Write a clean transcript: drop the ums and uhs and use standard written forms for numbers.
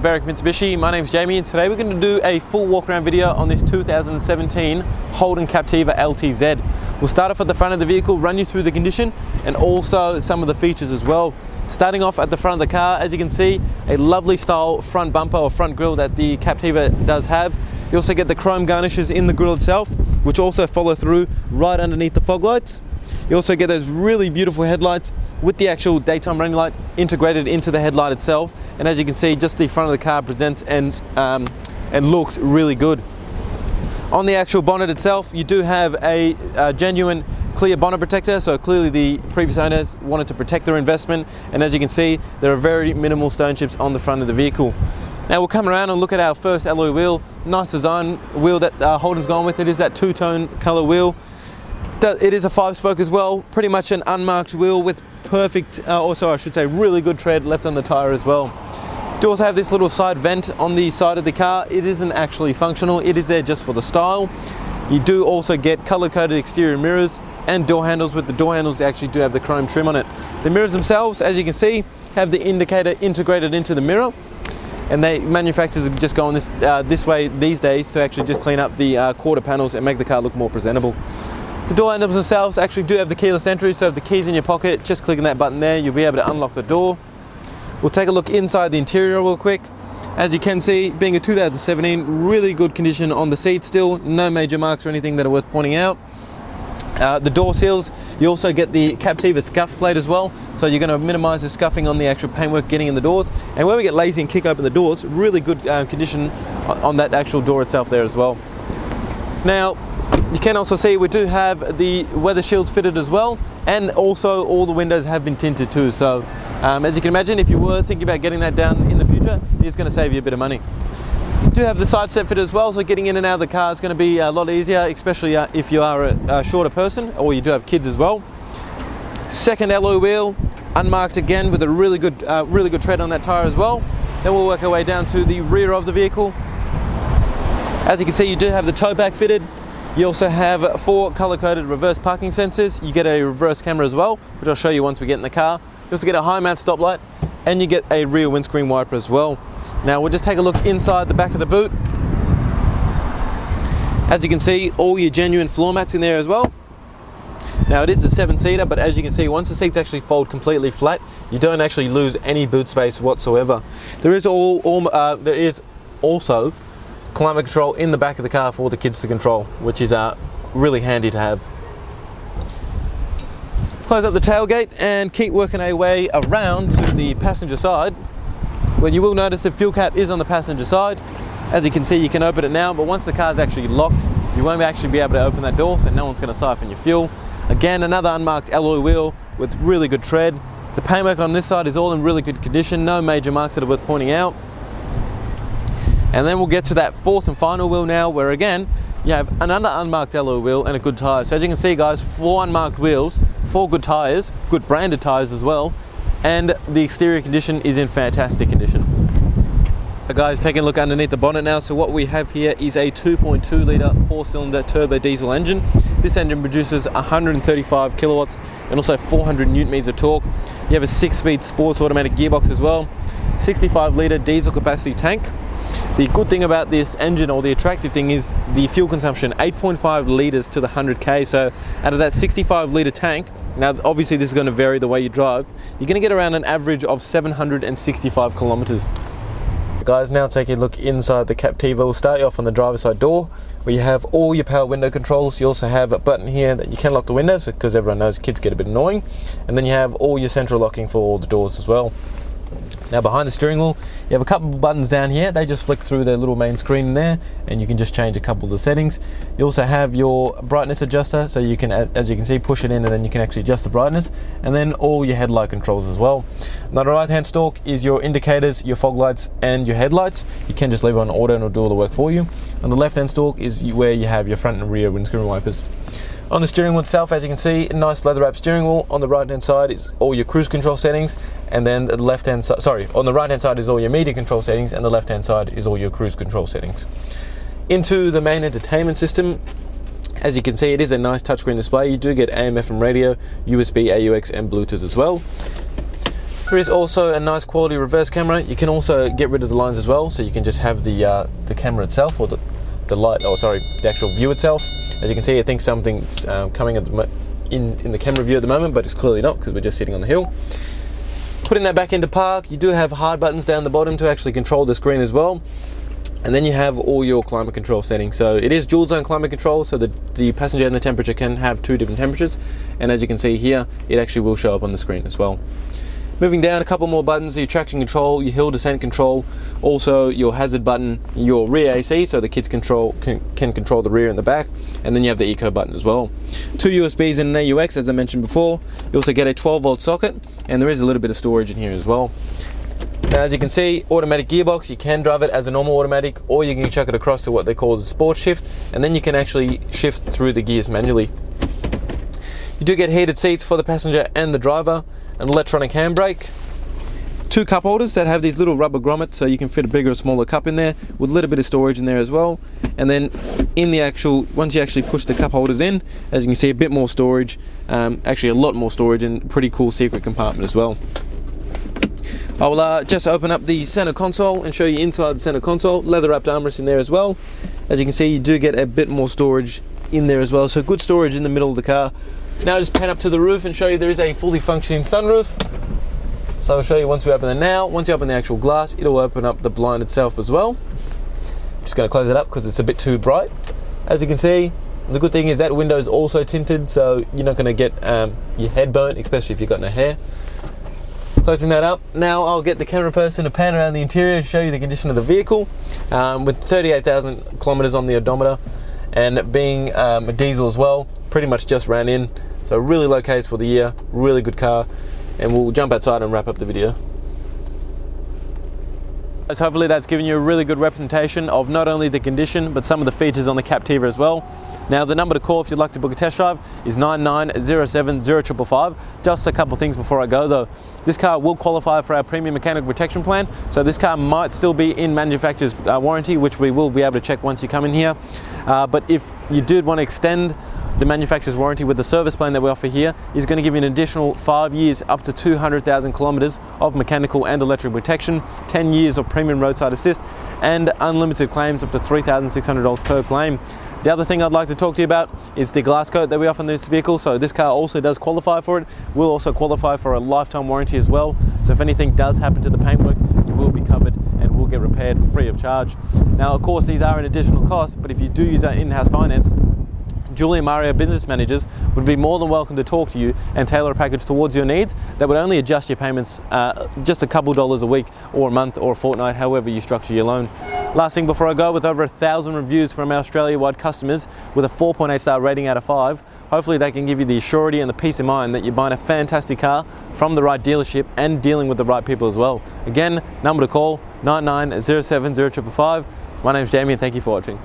to Berwick Mitsubishi. My name's Jamie and today we're going to do a full walk around video on this 2017 Holden Captiva LTZ. We'll start off at the front of the vehicle, run you through the condition and also some of the features as well. Starting off at the front of the car, as you can see, a lovely style front bumper or front grille that the Captiva does have. You also get the chrome garnishes in the grille itself, which also follow through right underneath the fog lights. You also get those really beautiful headlights with the actual daytime running light integrated into the headlight itself. And as you can see, just the front of the car presents and looks really good. On the actual bonnet itself, you do have a genuine clear bonnet protector, so clearly the previous owners wanted to protect their investment, and as you can see, there are very minimal stone chips on the front of the vehicle. Now we'll come around and look at our first alloy wheel. Nice design wheel that Holden's gone with. It is that two-tone color wheel. It is a 5-spoke as well, pretty much an unmarked wheel with perfect, also I should say really good tread left on the tire as well. You also have this little side vent on the side of the car. It isn't actually functional, it is there just for the style. You do also get color-coded exterior mirrors and door handles. With the door handles, actually do have the chrome trim on it. The mirrors themselves, as you can see, have the indicator integrated into the mirror, and manufacturers are just going this way these days to actually just clean up the quarter panels and make the car look more presentable. The door handles themselves actually do have the keyless entry, so if the key's in your pocket, just clicking that button there, you'll be able to unlock the door. We'll take a look inside the interior real quick. As you can see, being a 2017, really good condition on the seat still, no major marks or anything that are worth pointing out. The door seals, you also get the Captiva scuff plate as well, so you're going to minimize the scuffing on the actual paintwork getting in the doors. And when we get lazy and kick open the doors, really good condition on that actual door itself there as well. Now, you can also see we do have the weather shields fitted as well, and also all the windows have been tinted too. So as you can imagine, if you were thinking about getting that down in the future, it's going to save you a bit of money. You do have the side step fit as well, so getting in and out of the car is going to be a lot easier, especially if you are a shorter person or you do have kids as well. Second alloy wheel, unmarked again with a really good tread on that tire as well. Then we'll work our way down to the rear of the vehicle. As you can see, you do have the tow back fitted. You also have 4 color-coded reverse parking sensors. You get a reverse camera as well, which I'll show you once we get in the car. You also get a high mount stoplight, and you get a rear windscreen wiper as well. Now we'll just take a look inside the back of the boot. As you can see, all your genuine floor mats in there as well. Now it is a 7-seater, but as you can see, once the seats actually fold completely flat, you don't actually lose any boot space whatsoever. There is also climate control in the back of the car for the kids to control, which is really handy to have. Close up the tailgate and keep working our way around to the passenger side. Well, you will notice the fuel cap is on the passenger side. As you can see, you can open it now, but once the car is actually locked, you won't actually be able to open that door, so no one's going to siphon your fuel. Again, another unmarked alloy wheel with really good tread. The paintwork on this side is all in really good condition, no major marks that are worth pointing out. And then we'll get to that fourth and final wheel now, where again, you have another unmarked alloy wheel and a good tire. So as you can see guys, 4 unmarked wheels, 4 good tires, good branded tires as well, and the exterior condition is in fantastic condition. Guys, taking a look underneath the bonnet now. So what we have here is a 2.2 litre 4-cylinder turbo diesel engine. This engine produces 135 kilowatts and also 400 newton meters of torque. You have a 6-speed sports automatic gearbox as well, 65 litre diesel capacity tank. The good thing about this engine, or the attractive thing, is the fuel consumption, 8.5 litres to the 100k. So out of that 65 litre tank, now obviously this is going to vary the way you drive, you're going to get around an average of 765 kilometres. Guys, now take a look inside the Captiva. We'll start you off on the driver's side door, where you have all your power window controls. You also have a button here that you can lock the windows, because everyone knows kids get a bit annoying. And then you have all your central locking for all the doors as well. Now behind the steering wheel, you have a couple of buttons down here. They just flick through the little main screen in there, and you can just change a couple of the settings. You also have your brightness adjuster, so you can, as you can see, push it in and then you can actually adjust the brightness, and then all your headlight controls as well. Now the right hand stalk is your indicators, your fog lights and your headlights. You can just leave it on auto and it'll do all the work for you. On the left hand stalk is where you have your front and rear windscreen wipers. On the steering wheel itself, as you can see, a nice leather wrap steering wheel. On the right hand side is all your cruise control settings, and then the left hand side, on the right hand side is all your media control settings, and the left hand side is all your cruise control settings. Into the main entertainment system, as you can see, it is a nice touchscreen display. You do get AM/FM radio, USB, AUX and Bluetooth as well. There is also a nice quality reverse camera. You can also get rid of the lines as well, so you can just have the camera itself, or the light, oh sorry, the actual view itself. As you can see, I think something's coming at in the camera view at the moment, but it's clearly not because we're just sitting on the hill. Putting that back into park, you do have hard buttons down the bottom to actually control the screen as well. And then you have all your climate control settings. So it is dual zone climate control, so the passenger and the temperature can have 2 different temperatures. And as you can see here, it actually will show up on the screen as well. Moving down, a couple more buttons: your traction control, your hill descent control, also your hazard button, your rear AC, so the kids can control the rear and the back, and then you have the eco button as well. 2 USBs and an AUX, as I mentioned before. You also get a 12-volt socket, and there is a little bit of storage in here as well. Now, as you can see, automatic gearbox. You can drive it as a normal automatic, or you can chuck it across to what they call the sport shift, and then you can actually shift through the gears manually. You do get heated seats for the passenger and the driver, an electronic handbrake, 2 cup holders that have these little rubber grommets, so you can fit a bigger or smaller cup in there, with a little bit of storage in there as well. And then in the once you actually push the cup holders in, as you can see, a bit more storage, actually a lot more storage, and pretty cool secret compartment as well. I will just open up the center console and show you inside the center console. Leather wrapped armrest in there as well. As you can see, you do get a bit more storage in there as well, so good storage in the middle of the car. Now I'll just pan up to the roof and show you there is a fully functioning sunroof. So I'll show you once we open it now. Once you open the actual glass, it'll open up the blind itself as well. I'm just going to close it up because it's a bit too bright. As you can see, the good thing is that window is also tinted, so you're not going to get your head burnt, especially if you've got no hair. Closing that up, now I'll get the camera person to pan around the interior and show you the condition of the vehicle. With 38,000 kilometers on the odometer, and being a diesel as well, pretty much just ran in. So really low Ks for the year, really good car, and we'll jump outside and wrap up the video. So hopefully that's given you a really good representation of not only the condition, but some of the features on the Captiva as well. Now the number to call if you'd like to book a test drive is 99070555. Just a couple things before I go though. This car will qualify for our premium mechanical protection plan, so this car might still be in manufacturer's warranty, which we will be able to check once you come in here. But if you did want to extend the manufacturer's warranty with the service plan that we offer here, is going to give you an additional 5 years, up to 200,000 kilometers of mechanical and electric protection, 10 years of premium roadside assist, and unlimited claims up to $3,600 per claim. The other thing I'd like to talk to you about is the glass coat that we offer in this vehicle. So this car also does qualify for it. We'll also qualify for a lifetime warranty as well. So if anything does happen to the paintwork, you will be covered and will get repaired free of charge. Now, of course, these are an additional cost, but if you do use our in-house finance, Julie and Mario business managers would be more than welcome to talk to you and tailor a package towards your needs that would only adjust your payments just a couple dollars a week or a month or a fortnight, however you structure your loan. Last thing before I go, with over 1,000 reviews from our Australia-wide customers with a 4.8 star rating out of 5, hopefully that can give you the assurity and the peace of mind that you're buying a fantastic car from the right dealership and dealing with the right people as well. Again, number to call, 99070555. My name's Jamie and thank you for watching.